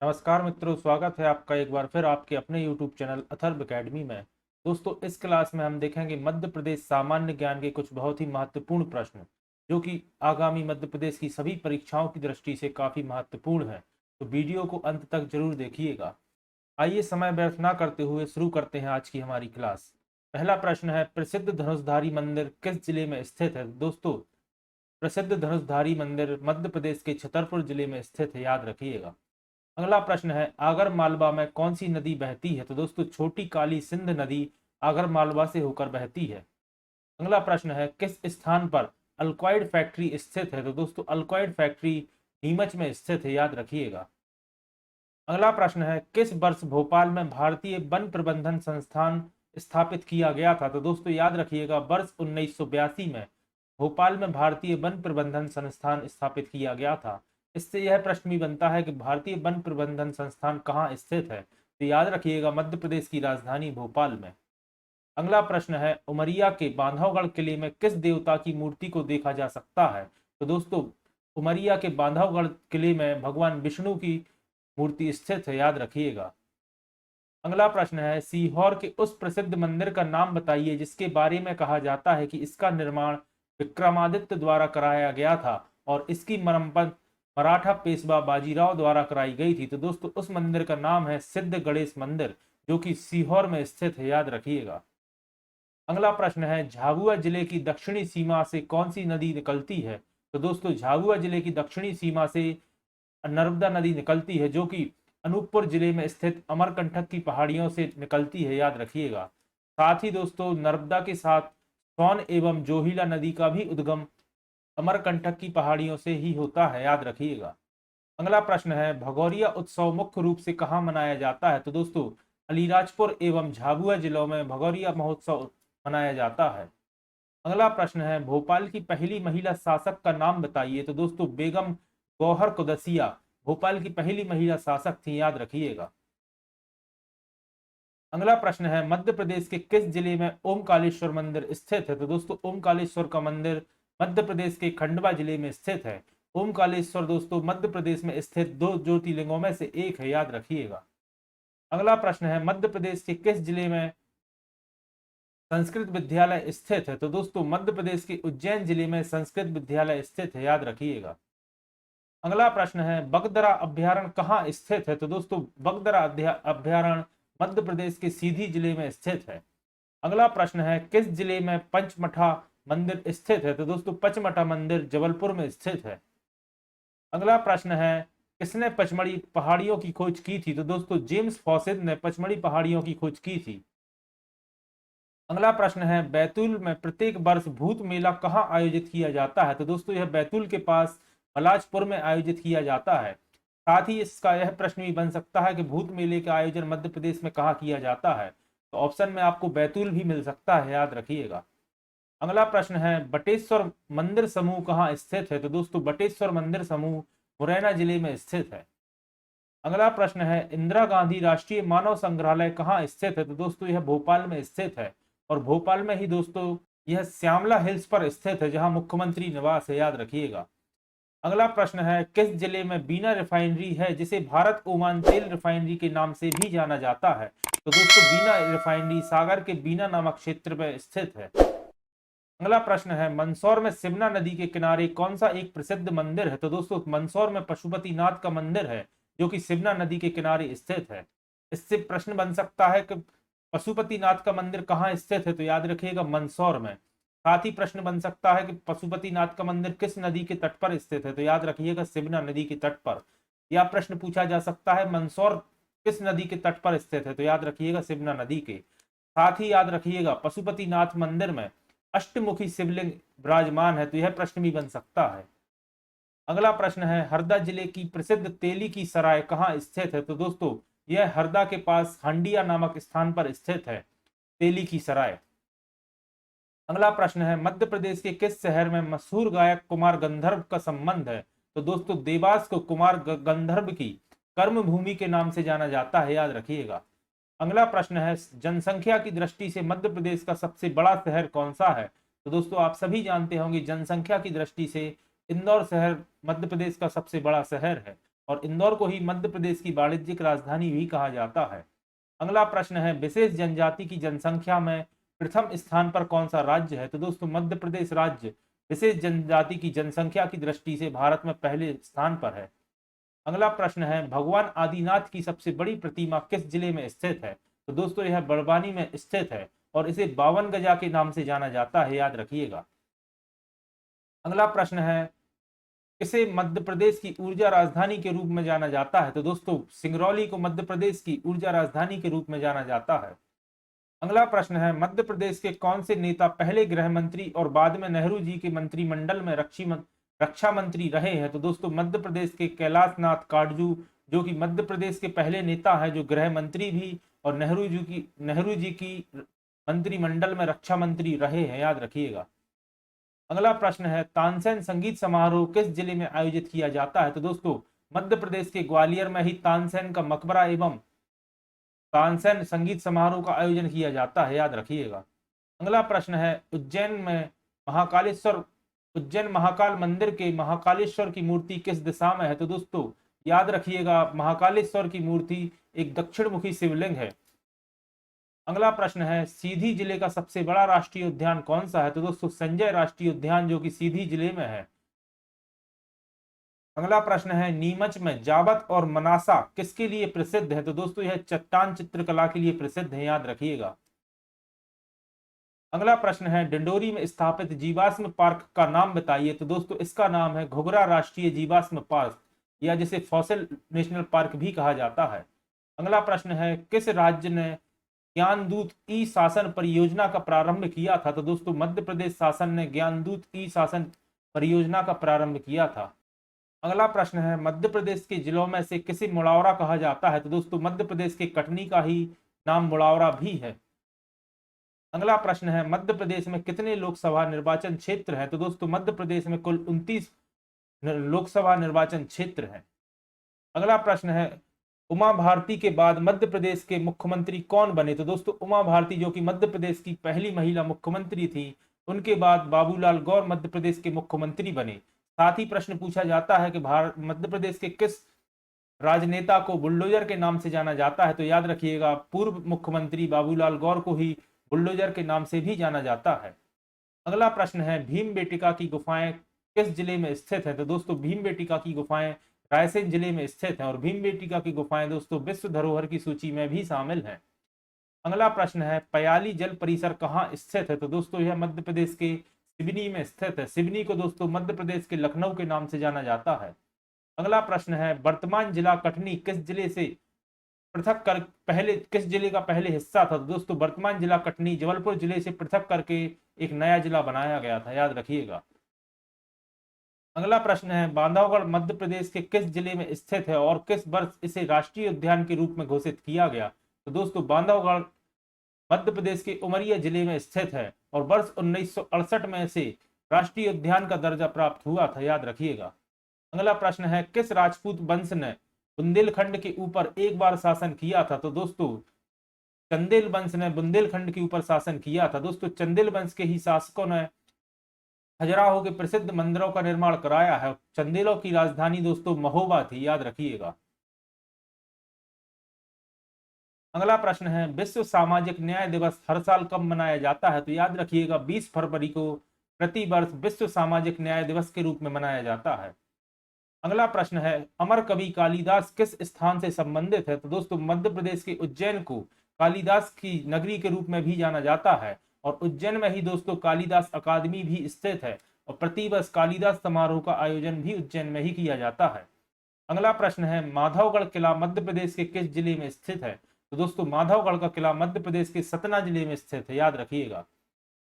नमस्कार मित्रों, स्वागत है आपका एक बार फिर आपके अपने YouTube चैनल अथर्व एकेडमी में। दोस्तों, इस क्लास में हम देखेंगे मध्य प्रदेश सामान्य ज्ञान के कुछ बहुत ही महत्वपूर्ण प्रश्न जो कि आगामी मध्य प्रदेश की सभी परीक्षाओं की दृष्टि से काफ़ी महत्वपूर्ण है। तो वीडियो को अंत तक जरूर देखिएगा। आइए समय व्यर्थ ना करते हुए शुरू करते हैं आज की हमारी क्लास। पहला प्रश्न है, प्रसिद्ध धनुषधारी मंदिर किस जिले में स्थित है? दोस्तों, प्रसिद्ध धनुषधारी मंदिर मध्य प्रदेश के छतरपुर जिले में स्थित है, याद रखिएगा। अगला प्रश्न है, आगर मालवा में कौन सी नदी बहती है? तो दोस्तों, छोटी काली सिंध नदी आगर मालवा से होकर बहती है। अगला प्रश्न है, किस स्थान पर अल्कॉइड फैक्ट्री स्थित है? तो दोस्तों, अल्कॉइड फैक्ट्री नीमच में स्थित है, याद रखिएगा। अगला प्रश्न है, किस वर्ष भोपाल में भारतीय वन प्रबंधन संस्थान स्थापित किया गया था? तो दोस्तों, याद रखिएगा, वर्ष 1982 में भोपाल में भारतीय वन प्रबंधन संस्थान स्थापित किया गया था। इससे यह प्रश्न भी बनता है कि भारतीय वन प्रबंधन संस्थान कहाँ स्थित है? तो याद रखिएगा, मध्य प्रदेश की राजधानी भोपाल में। अगला प्रश्न है, उमरिया के बांधवगढ़ किले में किस देवता की मूर्ति को देखा जा सकता है? तो दोस्तों, उमरिया के बांधवगढ़ किले में भगवान विष्णु की मूर्ति स्थित है, याद रखिएगा। अगला प्रश्न है, सीहोर के उस प्रसिद्ध मंदिर का नाम बताइए जिसके बारे में कहा जाता है कि इसका निर्माण विक्रमादित्य द्वारा कराया गया था और इसकी मरम्मत मराठा पेशवा बाजीराव द्वारा कराई गई थी। तो दोस्तों, उस मंदिर का नाम है सिद्ध गणेश मंदिर, जो कि सीहोर में स्थित है, याद रखिएगा। अगला प्रश्न है, झाबुआ जिले की दक्षिणी सीमा से कौन सी नदी निकलती है? तो दोस्तों, झाबुआ जिले की दक्षिणी सीमा से नर्मदा नदी निकलती है, जो कि अनूपपुर जिले में स्थित अमरकंटक की पहाड़ियों से निकलती है, याद रखिएगा। साथ ही दोस्तों, नर्मदा के साथ सोन एवं जोहिला नदी का भी उद्गम अमरकंटक की पहाड़ियों से ही होता है, याद रखिएगा। अगला प्रश्न है, भगौरिया उत्सव मुख्य रूप से कहाँ मनाया जाता है? तो दोस्तों, अलीराजपुर एवं झाबुआ जिलों में भगौरिया महोत्सव मनाया जाता है। अगला प्रश्न है, भोपाल की पहली महिला शासक का नाम बताइए? तो दोस्तों, बेगम गौहर कुदसिया भोपाल की पहली महिला शासक थी, याद रखिएगा। अगला प्रश्न है, मध्य प्रदेश के किस जिले में ओमकालेश्वर मंदिर स्थित है? तो दोस्तों, ओमकालेश्वर का मंदिर मध्य प्रदेश के खंडवा जिले में स्थित है। ओमकालेश्वर दोस्तों मध्य प्रदेश में स्थित दो ज्योतिर्लिंगों में से एक है, याद रखिएगा। अगला प्रश्न है, मध्य प्रदेश के किस जिले में संस्कृत विद्यालय स्थित है? तो दोस्तों, मध्य प्रदेश के उज्जैन जिले में संस्कृत विद्यालय स्थित है, याद रखिएगा। अगला प्रश्न है, बगदरा अभ्यारण्य कहाँ स्थित है? तो दोस्तों, बगदरा अभ्यारण्य मध्य प्रदेश के सीधी जिले में स्थित है। अगला प्रश्न है, किस जिले में पंचमठा मंदिर स्थित है? तो दोस्तों, पंचमठा मंदिर जबलपुर में स्थित है। अगला प्रश्न है, किसने पचमढ़ी पहाड़ियों की खोज की थी? तो दोस्तों, जेम्स फॉसेट ने पचमढ़ी पहाड़ियों की खोज की थी। अगला प्रश्न है, बैतूल में प्रत्येक वर्ष भूत मेला कहाँ आयोजित किया जाता है? तो दोस्तों, यह बैतूल के पास मलाजपुर में आयोजित किया जाता है। साथ ही इसका यह प्रश्न भी बन सकता है कि भूत मेले का आयोजन मध्य प्रदेश में कहाँ किया जाता है? तो ऑप्शन में आपको बैतूल भी मिल सकता है, याद रखिएगा। अगला प्रश्न है, बटेश्वर मंदिर समूह कहाँ स्थित है? तो दोस्तों, बटेश्वर मंदिर समूह मुरैना जिले में स्थित है। अगला प्रश्न है, इंदिरा गांधी राष्ट्रीय मानव संग्रहालय कहाँ स्थित है? तो दोस्तों, यह भोपाल में स्थित है और भोपाल में ही दोस्तों यह श्यामला हिल्स पर स्थित है, जहां मुख्यमंत्री निवास है, याद रखिएगा। अगला प्रश्न है, किस जिले में बीना रिफाइनरी है जिसे भारत ओमान तेल रिफाइनरी के नाम से भी जाना जाता है? तो दोस्तों, बीना रिफाइनरी सागर के बीना नामक क्षेत्र में स्थित है। अगला प्रश्न है, मंदसौर में सिमना नदी के किनारे कौन सा एक प्रसिद्ध मंदिर है? तो दोस्तों, मंदसौर में पशुपतिनाथ का मंदिर है, जो कि सिमना नदी के किनारे स्थित है। इससे प्रश्न बन सकता है कि पशुपतिनाथ का मंदिर कहाँ स्थित है? तो याद रखिएगा, मंदसौर में। साथ ही प्रश्न बन सकता है कि पशुपतिनाथ का मंदिर किस नदी के तट पर स्थित है? तो याद रखिएगा, सिमना नदी के तट पर। यह प्रश्न पूछा जा सकता है, मंदसौर किस नदी के तट पर स्थित है? तो याद रखिएगा, सिमना नदी के। साथ ही याद रखिएगा, पशुपतिनाथ मंदिर में अष्टमुखी शिवलिंग विराजमान है, तो यह प्रश्न भी बन सकता है। अगला प्रश्न है, हरदा जिले की प्रसिद्ध तेली की सराय कहाँ स्थित है? तो दोस्तों, यह हरदा के पास हंडिया नामक स्थान पर स्थित है, तेली की सराय। अगला प्रश्न है, मध्य प्रदेश के किस शहर में मशहूर गायक कुमार गंधर्व का संबंध है? तो दोस्तों, देवास को कुमार गंधर्व की कर्म भूमि के नाम से जाना जाता है, याद रखिएगा। अगला प्रश्न है, जनसंख्या की दृष्टि से मध्य प्रदेश का सबसे बड़ा शहर कौन सा है? तो दोस्तों, आप सभी जानते होंगे, जनसंख्या की दृष्टि से इंदौर शहर मध्य प्रदेश का सबसे बड़ा शहर है। और इंदौर को ही मध्य प्रदेश की वाणिज्यिक राजधानी भी कहा जाता है। अगला प्रश्न है, विशेष जनजाति की जनसंख्या में प्रथम स्थान पर कौन सा राज्य है? तो दोस्तों मध्य प्रदेश राज्य विशेष जनजाति की जनसंख्या की दृष्टि से भारत में पहले स्थान पर है। अगला प्रश्न है, भगवान आदिनाथ की सबसे बड़ी प्रतिमा किस जिले में स्थित है? तो दोस्तों यह बड़वानी में स्थित है और इसे 52 गजा के नाम से जाना जाता है, याद रखिएगा। अगला प्रश्न है, किसे मध्य प्रदेश की ऊर्जा राजधानी के रूप में जाना जाता है? तो दोस्तों सिंगरौली को मध्य प्रदेश की ऊर्जा राजधानी के रूप में जाना जाता है। अगला प्रश्न है, मध्य प्रदेश के कौन से नेता पहले गृह मंत्री और बाद में नेहरू जी के मंत्रिमंडल में रक्षा मंत्री रहे हैं? तो दोस्तों मध्य प्रदेश के कैलाश नाथ काटजू, जो कि मध्य प्रदेश के पहले नेता है जो गृह मंत्री भी और नेहरू जी की मंत्रिमंडल में रक्षा मंत्री रहे हैं, याद रखिएगा। अगला प्रश्न है, तानसेन संगीत समारोह किस जिले में आयोजित किया जाता है? तो दोस्तों मध्य प्रदेश के ग्वालियर में ही तानसेन का मकबरा एवं तानसेन संगीत समारोह का आयोजन किया जाता है, याद रखिएगा। अगला प्रश्न है, उज्जैन महाकाल मंदिर के महाकालेश्वर की मूर्ति किस दिशा में है? तो दोस्तों याद रखिएगा, महाकालेश्वर की मूर्ति एक दक्षिण मुखी शिवलिंग है। अगला प्रश्न है, सीधी जिले का सबसे बड़ा राष्ट्रीय उद्यान कौन सा है? तो दोस्तों संजय राष्ट्रीय उद्यान, जो कि सीधी जिले में है। अगला प्रश्न है, नीमच में जावत और मनासा किसके लिए प्रसिद्ध है? तो दोस्तों यह चट्टान चित्रकला के लिए प्रसिद्ध है, याद रखिएगा। अगला प्रश्न है, डिंडोरी में स्थापित जीवाश्म पार्क का नाम बताइए। तो दोस्तों इसका नाम है घुघरा राष्ट्रीय जीवाश्म पार्क, या जिसे फॉसिल नेशनल पार्क भी कहा जाता है। अगला प्रश्न है, किस राज्य ने ज्ञानदूत ई शासन परियोजना का प्रारंभ किया था? तो दोस्तों मध्य प्रदेश शासन ने ज्ञानदूत ई शासन परियोजना का प्रारंभ किया था। अगला प्रश्न है, मध्य प्रदेश के जिलों में से किसे मुड़ावरा कहा जाता है? तो दोस्तों मध्य प्रदेश के कटनी का ही नाम मुड़ावरा भी है। अगला प्रश्न है, मध्य प्रदेश में कितने लोकसभा निर्वाचन क्षेत्र हैं? तो दोस्तों मध्य प्रदेश में कुल 29 लोकसभा निर्वाचन क्षेत्र हैं। अगला प्रश्न है, उमा भारती के बाद मध्य प्रदेश के मुख्यमंत्री कौन बने? तो दोस्तों उमा भारती, जो कि मध्य प्रदेश की पहली महिला मुख्यमंत्री थी, उनके बाद बाबूलाल गौर मध्य प्रदेश के मुख्यमंत्री बने। साथ ही प्रश्न पूछा जाता है कि मध्य प्रदेश के किस राजनेता को बुलडोजर के नाम से जाना जाता है? तो याद रखिएगा, पूर्व मुख्यमंत्री बाबूलाल गौर को ही बुलडोजर के नाम से भी जाना जाता है। अगला प्रश्न है, भीमबेटका की गुफाएं किस जिले में स्थित है? तो दोस्तों भीमबेटका की गुफाएं रायसेन जिले में स्थित है और भीमबेटका की गुफाएं दोस्तों विश्व धरोहर की सूची में भी शामिल है। अगला प्रश्न है, पयाली जल परिसर कहाँ स्थित है? तो दोस्तों यह मध्य प्रदेश के सिवनी में स्थित है। सिवनी को दोस्तों मध्य प्रदेश के लखनऊ के नाम से जाना जाता है। अगला प्रश्न है, वर्तमान जिला कटनी किस जिले से पृथक कर किस जिले का पहले हिस्सा था? तो दोस्तों वर्तमान जिला कटनी जबलपुर जिले से पृथक करके एक नया जिला बनाया गया था, याद रखिएगा। अगला प्रश्न है, बांधवगढ़ मध्य प्रदेश के किस जिले में स्थित है और किस वर्ष इसे राष्ट्रीय उद्यान के रूप में घोषित किया गया? तो दोस्तों बांधवगढ़ मध्य प्रदेश के उमरिया जिले में स्थित है और वर्ष 1968 में से राष्ट्रीय उद्यान का दर्जा प्राप्त हुआ था, याद रखिएगा। अगला प्रश्न है, किस राजपूत वंश ने बुंदेलखंड के ऊपर एक बार शासन किया था? तो दोस्तों चंदेल वंश ने बुंदेलखंड के ऊपर शासन किया था। दोस्तों चंदेल वंश के ही शासकों ने खजुराहो के प्रसिद्ध मंदिरों का निर्माण कराया है। चंदेलों की राजधानी दोस्तों महोबा थी, याद रखिएगा। अगला प्रश्न है, विश्व सामाजिक न्याय दिवस हर साल कब मनाया जाता है? तो याद रखिएगा 20 फरवरी को प्रति वर्ष विश्व सामाजिक न्याय दिवस के रूप में मनाया जाता है। अगला प्रश्न है, अमर कवि कालिदास किस स्थान से संबंधित है? तो दोस्तों मध्य प्रदेश के उज्जैन को कालिदास की नगरी के रूप में भी जाना जाता है और उज्जैन में ही दोस्तों कालिदास अकादमी भी स्थित है और प्रतिवर्ष कालिदास समारोह का आयोजन भी उज्जैन में ही किया जाता है। अगला प्रश्न है, माधवगढ़ किला मध्य प्रदेश के किस जिले में स्थित है? तो दोस्तों माधवगढ़ का किला मध्य प्रदेश के सतना जिले में स्थित है, याद रखिएगा।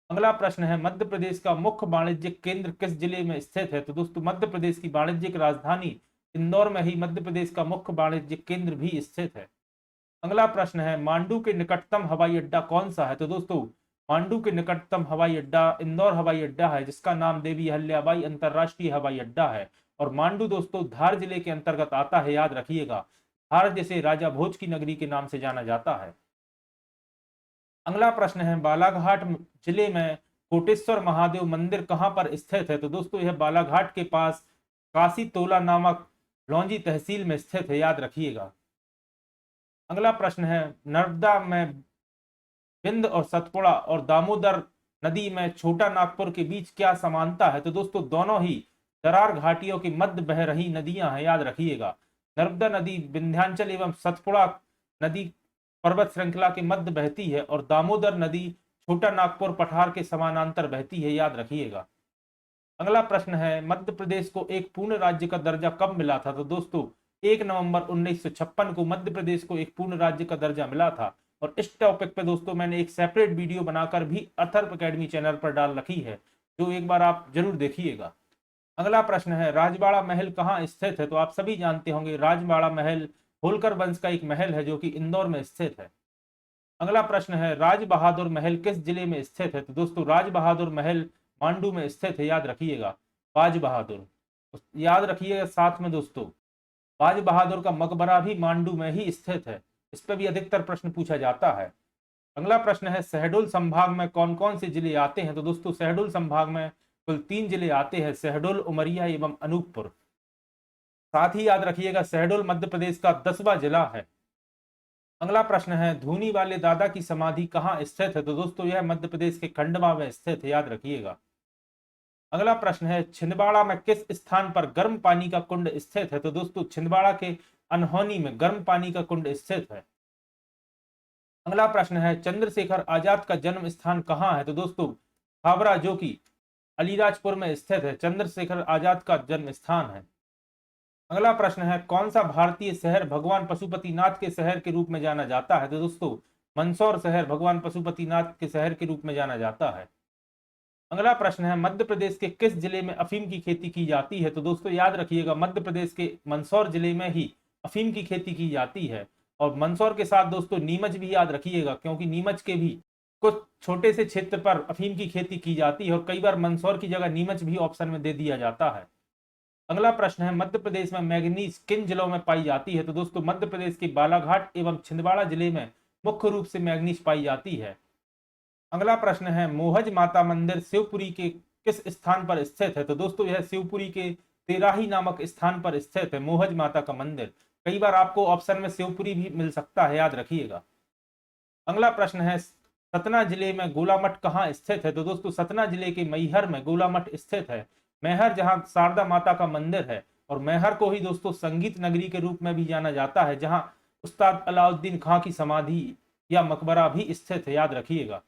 अगला प्रश्न है, मध्य प्रदेश का मुख्य वाणिज्यिक केंद्र किस जिले में स्थित है? तो दोस्तों मध्य प्रदेश की वाणिज्यिक राजधानी इंदौर में ही मध्य प्रदेश का मुख्य वाणिज्यिक केंद्र भी स्थित है। अगला प्रश्न है, मांडू के निकटतम हवाई अड्डा कौन सा है? तो दोस्तों मांडू के निकटतम हवाई अड्डा इंदौर हवाई अड्डा है, जिसका नाम देवी अहिल्याबाई अंतरराष्ट्रीय हवाई अड्डा है और मांडू दोस्तों धार जिले के अंतर्गत आता है, याद रखिएगा। धार जिसे राजा भोज की नगरी के नाम से जाना जाता है। अगला प्रश्न है, बालाघाट जिले में कोटेश्वर महादेव मंदिर कहां पर स्थित है? तो दोस्तों यह बालाघाट के पास काशी तोला नामक लौंजी तहसील में स्थित है, याद रखिएगा। अगला प्रश्न है, नर्मदा में बिंद और सतपुड़ा और दामोदर नदी में छोटा नागपुर के बीच क्या समानता है? तो दोस्तों दोनों ही दरार घाटियों के मध्य बह रही नदियां हैं, याद रखिएगा। नर्मदा नदी विंध्याचल एवं सतपुड़ा नदी पर्वत श्रृंखला के मध्य बहती है और दामोदर नदी छोटा नागपुर पठार के समानांतर बहती है, याद रखिएगा। अगला प्रश्न है, मध्य प्रदेश को एक पूर्ण राज्य का दर्जा कब मिला था? तो दोस्तों 1 नवंबर 1956 को मध्य प्रदेश को एक पूर्ण राज्य का दर्जा मिला था। और इस टॉपिक पे दोस्तों मैंने एक सेपरेट वीडियो बनाकर भी अथर्व एकेडमी चैनल पर डाल रखी है, जो एक बार आप जरूर देखिएगा। अगला प्रश्न है, राजवाड़ा महल कहाँ स्थित है? तो आप सभी जानते होंगे राजवाड़ा महल होलकर वंश का एक महल है जो कि इंदौर में स्थित है। अगला प्रश्न है, राज बहादुर महल किस जिले में स्थित है? तो दोस्तों राज बहादुर महल मांडू में स्थित है, याद रखिएगा। बाज बहादुर याद रखिएगा साथ में दोस्तों, बाज बहादुर का मकबरा भी मांडू में ही स्थित है। इस पर भी अधिकतर प्रश्न पूछा जाता है। अगला प्रश्न है, शहडोल संभाग में कौन कौन से जिले आते हैं? तो दोस्तों शहडोल संभाग में कुल 3 जिले आते हैं, शहडोल, उमरिया एवं अनूपपुर। साथ ही याद रखिएगा शहडोल मध्य प्रदेश का 10वां जिला है। अगला प्रश्न है, धूनी वाले दादा की समाधि कहाँ स्थित है? तो दोस्तों यह मध्य प्रदेश के खंडवा में स्थित है, याद रखिएगा। अगला प्रश्न है, छिंदवाड़ा में किस स्थान पर गर्म पानी का कुंड स्थित है? तो दोस्तों छिंदवाड़ा के अनहोनी में गर्म पानी का कुंड स्थित है। अगला प्रश्न है, चंद्रशेखर आजाद का जन्म स्थान कहाँ है? तो दोस्तों खाबरा जो कि अलीराजपुर में स्थित है, चंद्रशेखर आजाद का जन्म स्थान है। अगला प्रश्न है, कौन सा भारतीय शहर भगवान पशुपतिनाथ के शहर के रूप में जाना जाता है? तो दोस्तों मंदसौर शहर भगवान पशुपतिनाथ के शहर के रूप में जाना जाता है। अगला प्रश्न है, मध्य प्रदेश के किस जिले में अफीम की खेती की जाती है? तो दोस्तों याद रखिएगा मध्य प्रदेश के मंदसौर जिले में ही अफीम की खेती की जाती है। और मंदसौर के साथ दोस्तों नीमच भी याद रखिएगा, क्योंकि नीमच के भी कुछ छोटे से क्षेत्र पर अफीम की खेती की जाती है और कई बार मंदसौर की जगह नीमच भी ऑप्शन में दे दिया जाता है। अगला प्रश्न है, मध्य प्रदेश में मैग्नीज किन जिलों में पाई जाती है? तो दोस्तों मध्य प्रदेश के बालाघाट एवं छिंदवाड़ा जिले में मुख्य रूप से मैग्नीज पाई जाती है। अगला प्रश्न है, मोहज माता मंदिर शिवपुरी के किस स्थान पर स्थित है? तो दोस्तों यह शिवपुरी के तेराही नामक स्थान पर स्थित है, मोहज माता का मंदिर। कई बार आपको ऑप्शन में शिवपुरी भी मिल सकता है, याद रखिएगा। अगला प्रश्न है, सतना जिले में गोलामठ कहाँ स्थित है? तो दोस्तों सतना जिले के मैहर में गोलामठ स्थित है। मैहर जहां शारदा माता का मंदिर है, और मैहर को ही दोस्तों संगीत नगरी के रूप में भी जाना जाता है, जहां उस्ताद अलाउद्दीन खां की समाधि या मकबरा भी स्थित है, याद रखिएगा।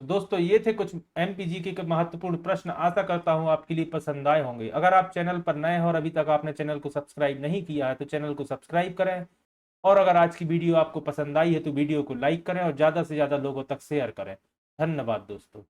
दोस्तों ये थे कुछ एमपीजीके के महत्वपूर्ण प्रश्न। आशा करता हूं आपके लिए पसंद आए होंगे। अगर आप चैनल पर नए हैं और अभी तक आपने चैनल को सब्सक्राइब नहीं किया है तो चैनल को सब्सक्राइब करें। और अगर आज की वीडियो आपको पसंद आई है तो वीडियो को लाइक करें और ज्यादा से ज्यादा लोगों तक शेयर करें। धन्यवाद दोस्तों।